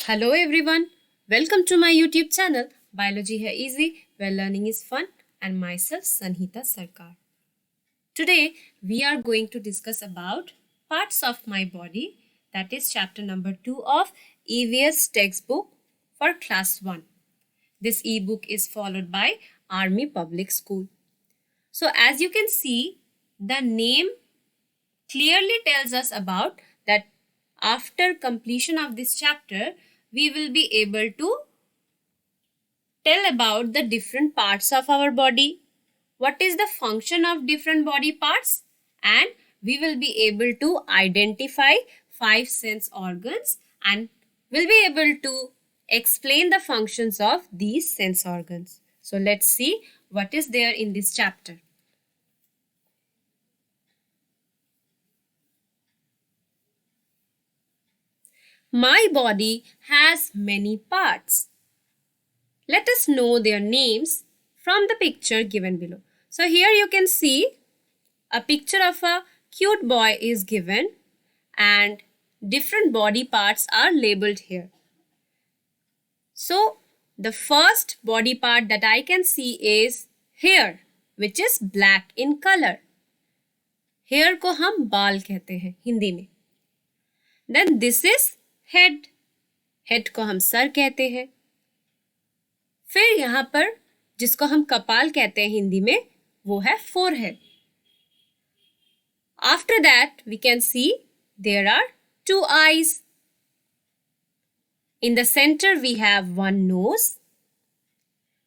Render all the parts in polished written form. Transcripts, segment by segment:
Hello everyone, welcome to my YouTube channel Biology Hai Easy where learning is fun and myself Sanhita Sarkar. Today we are going to discuss about parts of my body, that is chapter number 2 of EVS textbook for class 1. This ebook is followed by Army Public School. So as you can see, the name clearly tells us about that after completion of this chapter, we will be able to tell about the different parts of our body, what is the function of different body parts, and we will be able to identify 5 sense organs and will be able to explain the functions of these sense organs. So let's see what is there in this chapter. My body has many parts. Let us know their names from the picture given below. So here you can see a picture of a cute boy is given and different body parts are labeled here. So the first body part that I can see is hair, which is black in color. Hair को हम बाल कहते हैं हिंदी में. Then this is head. Head को हम sir कहते हैं. फिर यहाँ पर जिसको हम कपाल कहते हैं हिंदी में वो है forehead. After that we can see there are 2 eyes. In the center we have one nose.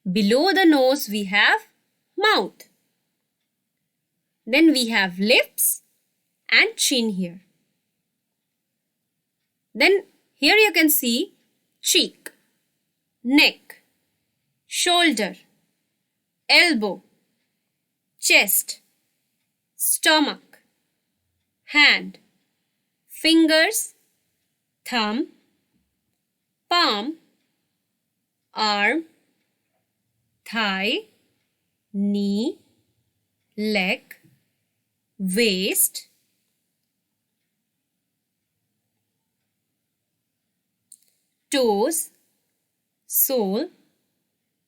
Below the nose we have mouth. Then we have lips and chin here. Then here you can see cheek, neck, shoulder, elbow, chest, stomach, hand, fingers, thumb, palm, arm, thigh, knee, leg, waist, toes, sole,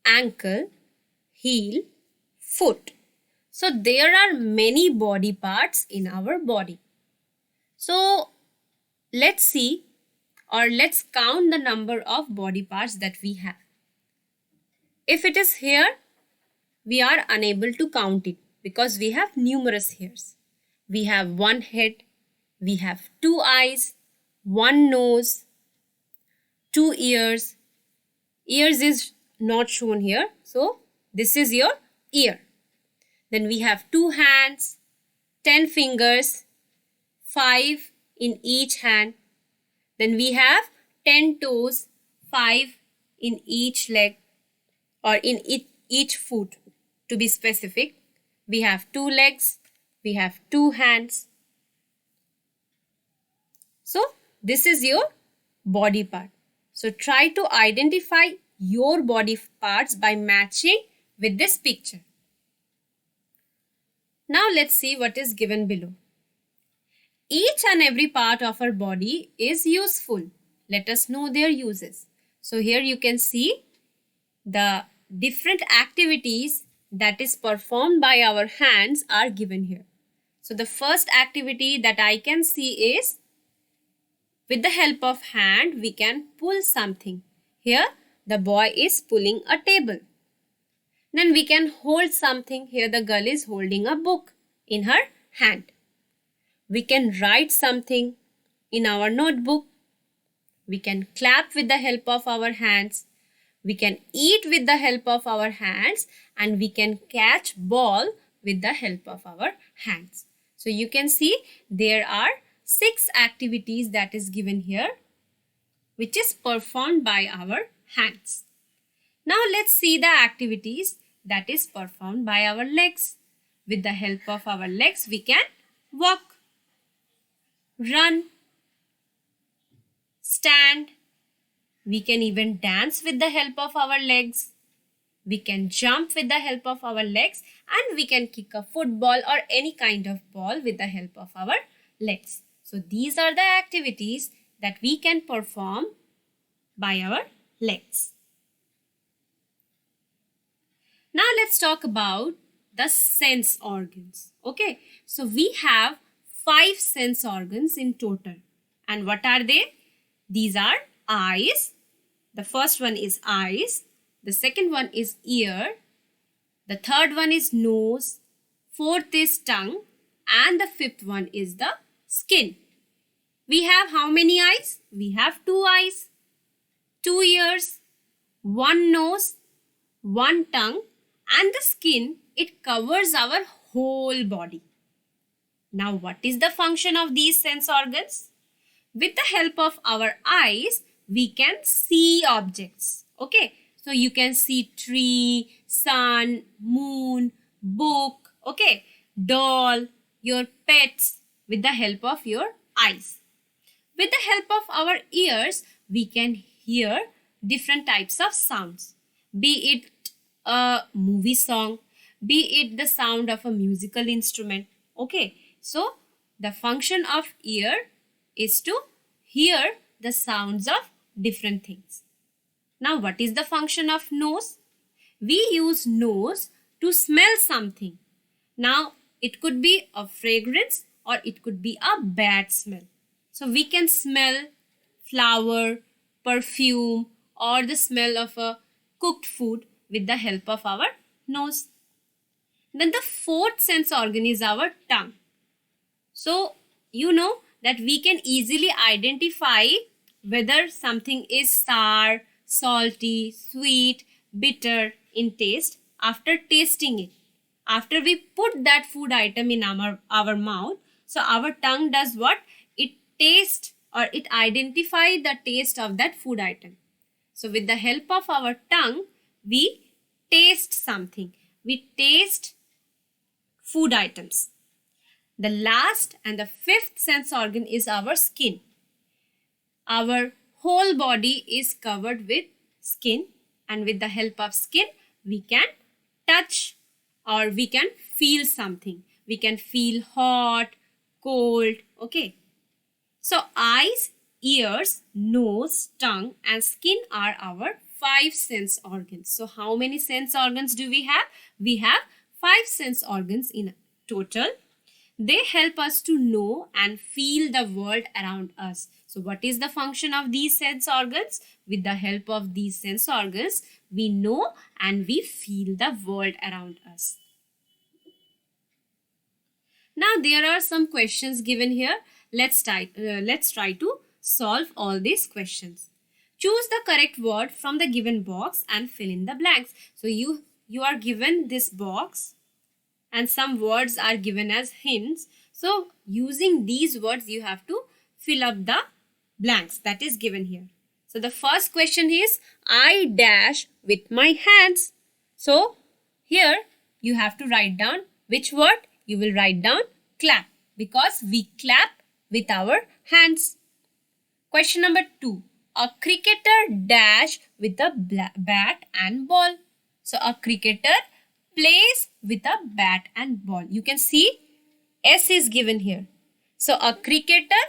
ankle, heel, foot. So there are many body parts in our body. So let's see or let's count the number of body parts that we have. If it is here, we are unable to count it because we have numerous hairs. We have one head, we have 2 eyes, one nose, 2 ears. Ears is not shown here. So this is your ear. Then we have 2 hands, 10 fingers, 5 in each hand. Then we have 10 toes, 5 in each leg or in each foot to be specific. We have 2 legs, we have 2 hands. So this is your body part. So try to identify your body parts by matching with this picture. Now let's see what is given below. Each and every part of our body is useful. Let us know their uses. So here you can see the different activities that is performed by our hands are given here. So the first activity that I can see is with the help of hand we can pull something. Here the boy is pulling a table. Then we can hold something. Here the girl is holding a book in her hand. We can write something in our notebook. We can clap with the help of our hands. We can eat with the help of our hands and we can catch ball with the help of our hands. So you can see there are 6 activities that is given here which is performed by our hands. Now let's see the activities that is performed by our legs. With the help of our legs we can walk, run, stand. We can even dance with the help of our legs. We can jump with the help of our legs and we can kick a football or any kind of ball with the help of our legs. So these are the activities that we can perform by our legs. Now let's talk about the sense organs. Okay, so we have 5 sense organs in total. And what are they? These are eyes. The first one is eyes. The second one is ear. The third one is nose. Fourth is tongue. And the fifth one is the skin. We have how many eyes? We have 2 eyes, 2 ears, 1 nose, 1 tongue, and the skin. It covers our whole body. Now, what is the function of these sense organs? With the help of our eyes, we can see objects. Okay, so you can see tree, sun, moon, book, okay, doll, your pets with the help of your eyes. With the help of our ears, we can hear different types of sounds. Be it a movie song, be it the sound of a musical instrument. Okay, so the function of ear is to hear the sounds of different things. Now, what is the function of nose? We use nose to smell something. Now, it could be a fragrance or it could be a bad smell. So, we can smell flower, perfume, or the smell of a cooked food with the help of our nose. Then the fourth sense organ is our tongue. So, you know that we can easily identify whether something is sour, salty, sweet, bitter in taste after tasting it. After we put that food item in our mouth, so our tongue does what? It tastes or it identifies the taste of that food item. So with the help of our tongue, we taste something. We taste food items. The last and the fifth sense organ is our skin. Our whole body is covered with skin, and with the help of skin, we can touch or we can feel something. We can feel hot, cold, okay. So eyes, ears, nose, tongue and skin are our 5 sense organs. So how many sense organs do we have? We have 5 sense organs in total. They help us to know and feel the world around us. So what is the function of these sense organs? With the help of these sense organs, we know and we feel the world around us. Now there are some questions given here. Let's try to solve all these questions. Choose the correct word from the given box and fill in the blanks. So you are given this box and some words are given as hints. So using these words, you have to fill up the blanks that is given here. So the first question is, I dash with my hands. So here you have to write down which word? You will write down clap, because we clap with our hands. Question number 2. A cricketer dash with a bat and ball. So a cricketer plays with a bat and ball. You can see S is given here. So a cricketer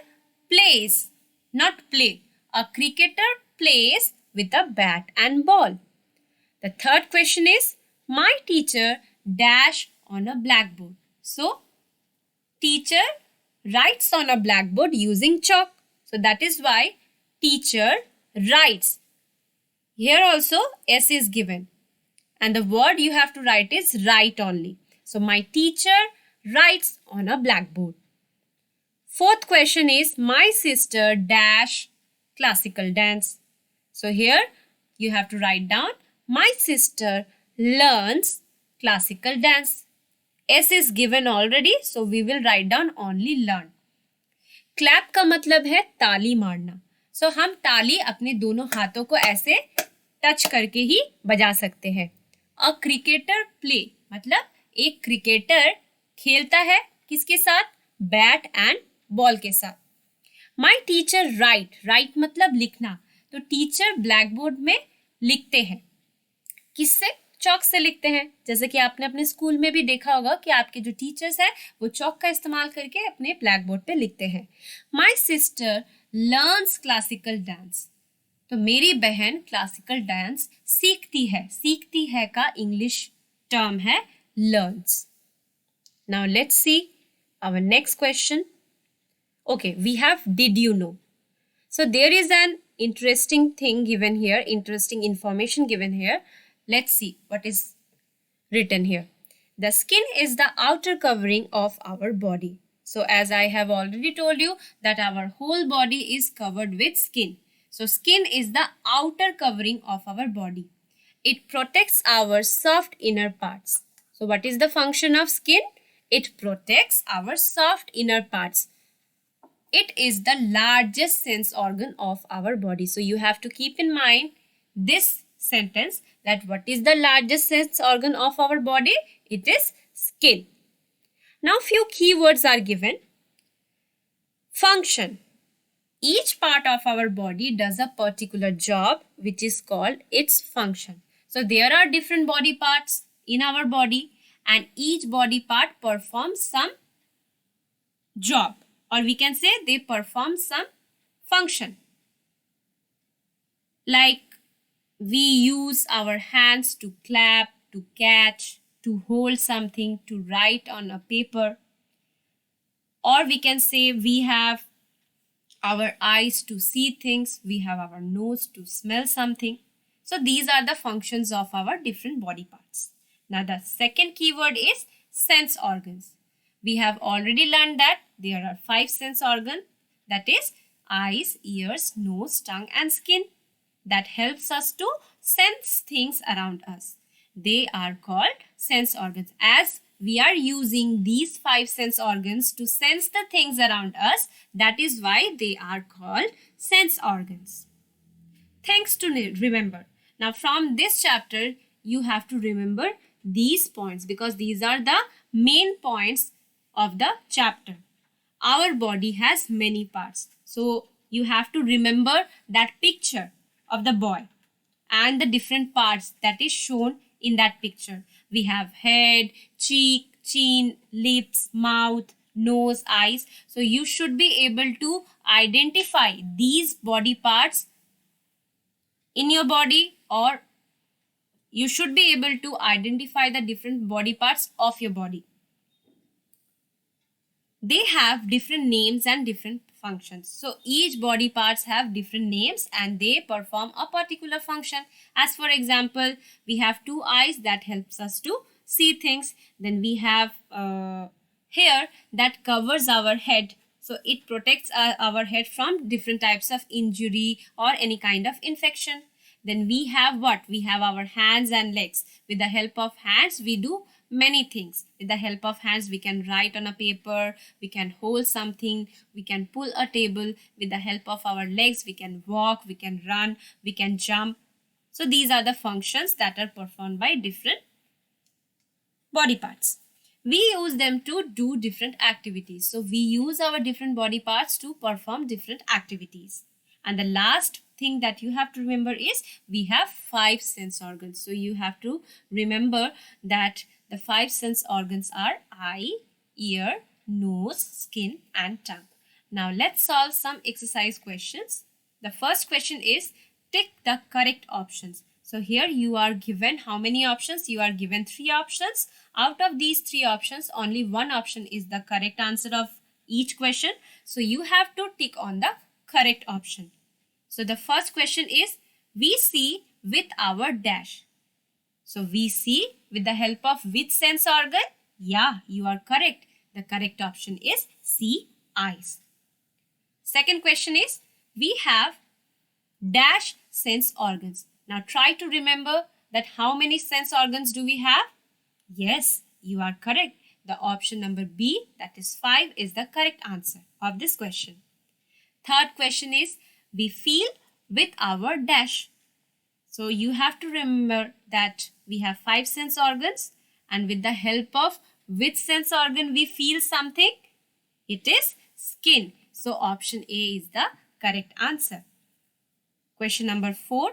plays, not play. A cricketer plays with a bat and ball. The third question is, my teacher dash on a blackboard. So teacher writes on a blackboard using chalk. So that is why teacher writes. Here also S is given. And the word you have to write is write only. So my teacher writes on a blackboard. Fourth question is, my sister dash classical dance. So here you have to write down, my sister learns classical dance. S is given already, so we will write down only learn. Clap का मतलब है ताली मारना. So हम ताली अपने दोनों हाथों को ऐसे टच करके ही बजा सकते हैं. अ क्रिकेटर प्ले मतलब एक क्रिकेटर खेलता है किसके साथ? बैट एंड बॉल के साथ. माई टीचर राइट मतलब लिखना. तो टीचर ब्लैक बोर्ड में लिखते हैं. किससे? चौक से लिखते हैं. जैसे कि आपने अपने स्कूल में भी देखा होगा कि आपके जो टीचर्स हैं वो चौक का इस्तेमाल करके अपने ब्लैक बोर्ड पे लिखते हैं. My sister learns classical dance. तो मेरी बहन क्लासिकल डांस सीखती है का इंग्लिश टर्म है learns. Now let's see our next question. Okay, we have did you know. So there is an interesting thing given here, interesting information given here. Let's see what is written here. The skin is the outer covering of our body. So as I have already told you that our whole body is covered with skin. So skin is the outer covering of our body. It protects our soft inner parts. So what is the function of skin? It protects our soft inner parts. It is the largest sense organ of our body. So you have to keep in mind this sentence, that what is the largest sense organ of our body? It is skin. Now few keywords are given. Function. Each part of our body does a particular job which is called its function. So there are different body parts in our body and each body part performs some job, or we can say they perform some function. Like we use our hands to clap, to catch, to hold something, to write on a paper, or we can say we have our eyes to see things, we have our nose to smell something. So these are the functions of our different body parts. Now the second keyword is sense organs. We have already learned that there are 5 sense organs, that is eyes, ears, nose, tongue and skin, that helps us to sense things around us. They are called sense organs. As we are using these 5 sense organs to sense the things around us, that is why they are called sense organs. Things to remember. Now from this chapter you have to remember these points because these are the main points of the chapter. Our body has many parts. So you have to remember that picture of the boy and the different parts that is shown in that picture. We have head, cheek, chin, lips, mouth, nose, eyes. So you should be able to identify these body parts in your body, or you should be able to identify the different body parts of your body. They have different names and different functions. So each body parts have different names and they perform a particular function. As for example, we have 2 eyes that helps us to see things. Then we have hair that covers our head. So it protects our head from different types of injury or any kind of infection. Then we have what? We have our hands and legs. With the help of hands, we do many things. With the help of hands, we can write on a paper, we can hold something, we can pull a table. With the help of our legs, we can walk, we can run, we can jump. So these are the functions that are performed by different body parts. We use them to do different activities. So we use our different body parts to perform different activities. And the last thing that you have to remember is we have 5 sense organs. So you have to remember that the 5 sense organs are eye, ear, nose, skin and tongue. Now let's solve some exercise questions. The first question is tick the correct options. So here you are given how many options? You are given 3 options. Out of these 3 options, only one option is the correct answer of each question. So you have to tick on the correct option. So the first question is, we see with our dash. So we see with the help of which sense organ? Yeah, you are correct. The correct option is C, eyes. Second question is, we have dash sense organs. Now try to remember that how many sense organs do we have? Yes, you are correct. The option number B, that is 5, is the correct answer of this question. Third question is, we feel with our dash. So you have to remember that we have 5 sense organs and with the help of which sense organ we feel something? It is skin. So option A is the correct answer. Question number 4.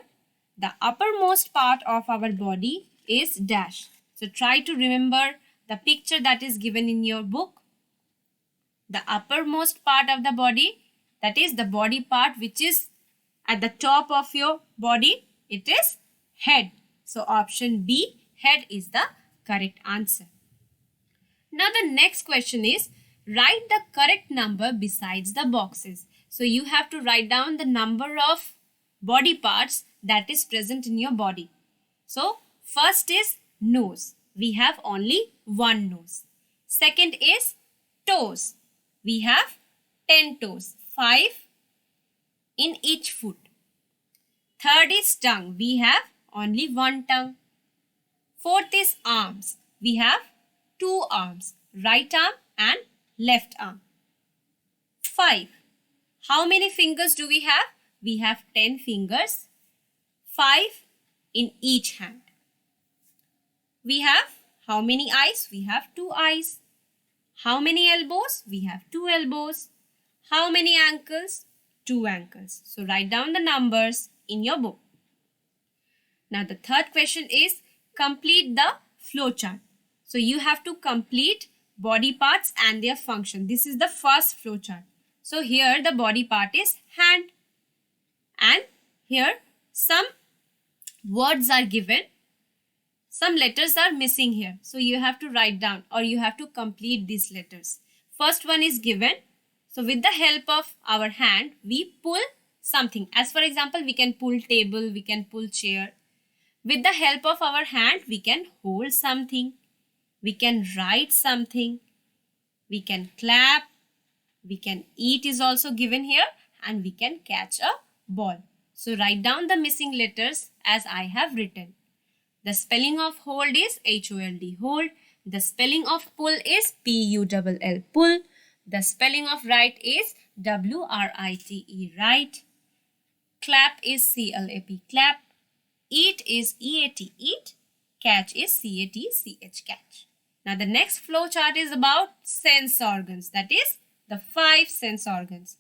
The uppermost part of our body is dash. So try to remember the picture that is given in your book. The uppermost part of the body, that is the body part which is at the top of your body? It is head. So option B, head is the correct answer. Now the next question is, write the correct number besides the boxes. So you have to write down the number of body parts that is present in your body. So first is nose. We have only one nose. Second is toes. We have 10 toes, 5 in each foot. Third is tongue. We have only one tongue. Fourth is arms. We have two arms, right arm and left arm. 5. How many fingers do we have? We have 10 fingers, 5 in each hand. We have how many eyes? We have 2 eyes. How many elbows? We have 2 elbows. How many ankles? 2 ankles. So write down the numbers in your book. Now the third question is, complete the flowchart. So you have to complete body parts and their function. This is the first flowchart. So here the body part is hand, and here some words are given. Some letters are missing here. So you have to write down, or you have to complete these letters. First one is given. So with the help of our hand, we pull something. As for example, we can pull table, we can pull chair. With the help of our hand, we can hold something. We can write something. We can clap. We can eat is also given here, and we can catch a ball. So write down the missing letters as I have written. The spelling of hold is H-O-L-D, hold. The spelling of pull is P-U-L-L, pull. The spelling of write is W-R-I-T-E, write. Clap is C-L-A-P, clap. Eat is E-A-T, eat. Catch is C-A-T-C-H, catch. Now the next flow chart is about sense organs, that is the 5 sense organs.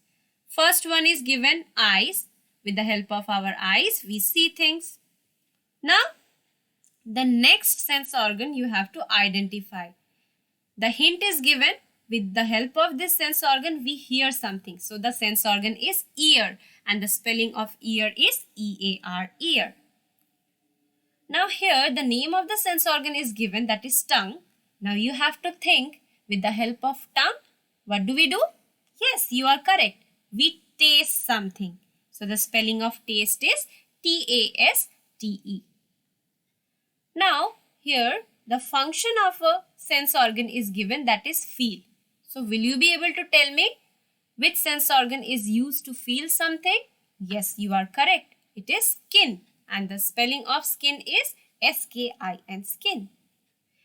First one is given eyes. With the help of our eyes, we see things. Now, the next sense organ you have to identify. The hint is given. With the help of this sense organ, we hear something. So the sense organ is ear, and the spelling of ear is E-A-R, ear. Now here the name of the sense organ is given, that is tongue. Now you have to think, with the help of tongue, what do we do? Yes, you are correct. We taste something. So the spelling of taste is T-A-S-T-E. Now here the function of a sense organ is given, that is feel. So will you be able to tell me which sense organ is used to feel something? Yes, you are correct. It is skin, and the spelling of skin is S-K-I-N, skin.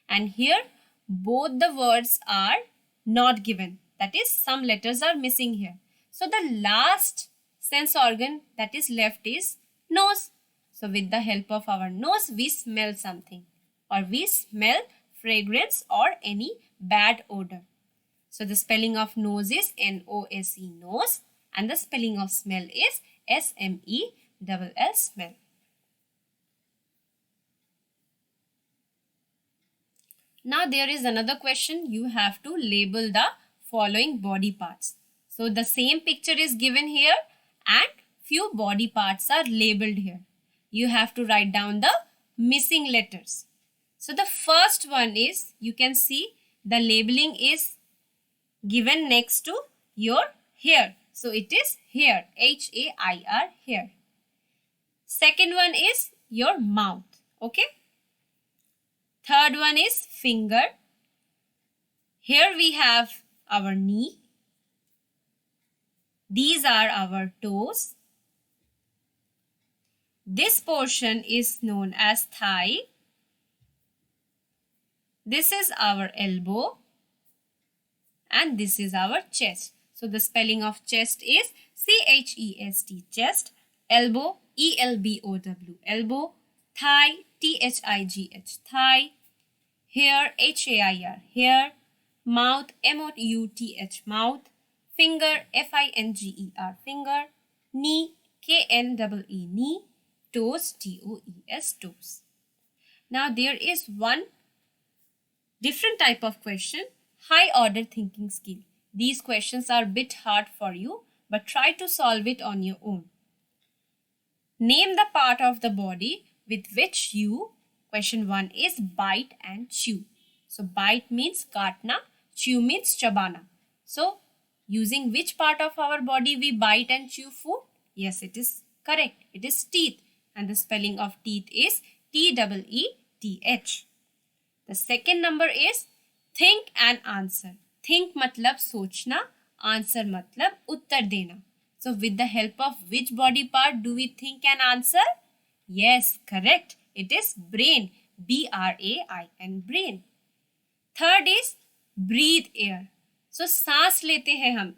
And here both the words are not given. That is, some letters are missing here. So the last sense organ that is left is nose. So with the help of our nose, we smell something, or we smell fragrance or any bad odor. So the spelling of nose is N-O-S-E, nose, and the spelling of smell is S-M-E-L-L, smell. Now there is another question. You have to label the following body parts. So the same picture is given here, and few body parts are labeled here. You have to write down the missing letters. So the first one is, you can see the labeling is given next to your hair. So it is hair, H-A-I-R, hair. Second one is your mouth, okay. Third one is finger. Here we have our knee. These are our toes. This portion is known as thigh. This is our elbow. And this is our chest. So the spelling of chest is C-H-E-S-T, chest. Elbow, E-L-B-O-W, elbow. Thigh, T-H-I-G-H, thigh. Hair, H-A-I-R, hair. Mouth, M-O-U-T-H, mouth. Finger, F-I-N-G-E-R, finger. Knee, K-N-E-E, knee. Toes, T-O-E-S, toes. Now there is one different type of question, high order thinking skill. These questions are a bit hard for you, but try to solve it on your own. Name the part of the body with which you, question 1 is bite and chew. So bite means kaatna, chew means chabana. So using which part of our body we bite and chew food? Yes, it is correct. It is teeth. And the spelling of teeth is T-E-E-T-H. The second number is think and answer. Think matlab sochna, answer matlab uttar dena. So with the help of which body part do we think and answer? Yes, correct. It is brain. B-R-A-I-N, brain. Third is breathe air. So सांस लेते हैं हम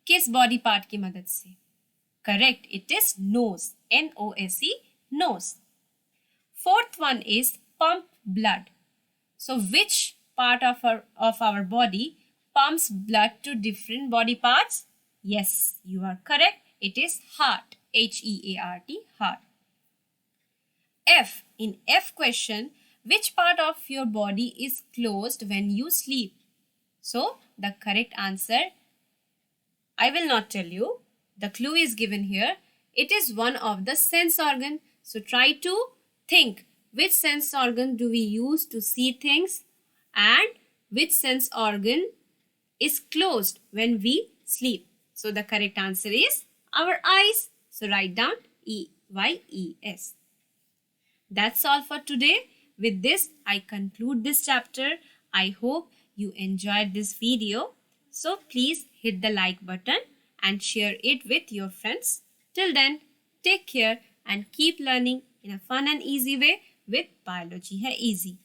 किस body part की मदद से? Correct. It is nose. N-O-S-E, nose. Fourth one is pump blood. So which part of our body pumps blood to different body parts? Yes, you are correct. It is heart. H-E-A-R-T, heart. F. In F question, which part of your body is closed when you sleep? So the correct answer, I will not tell you. The clue is given here. It is one of the sense organ. So try to think which sense organ do we use to see things and which sense organ is closed when we sleep. So the correct answer is our eyes. So write down E-Y-E-S. That's all for today. With this, I conclude this chapter. I hope you enjoyed this video. So please hit the like button and share it with your friends. Till then, take care and keep learning in a fun and easy way with Biology Hai Easy.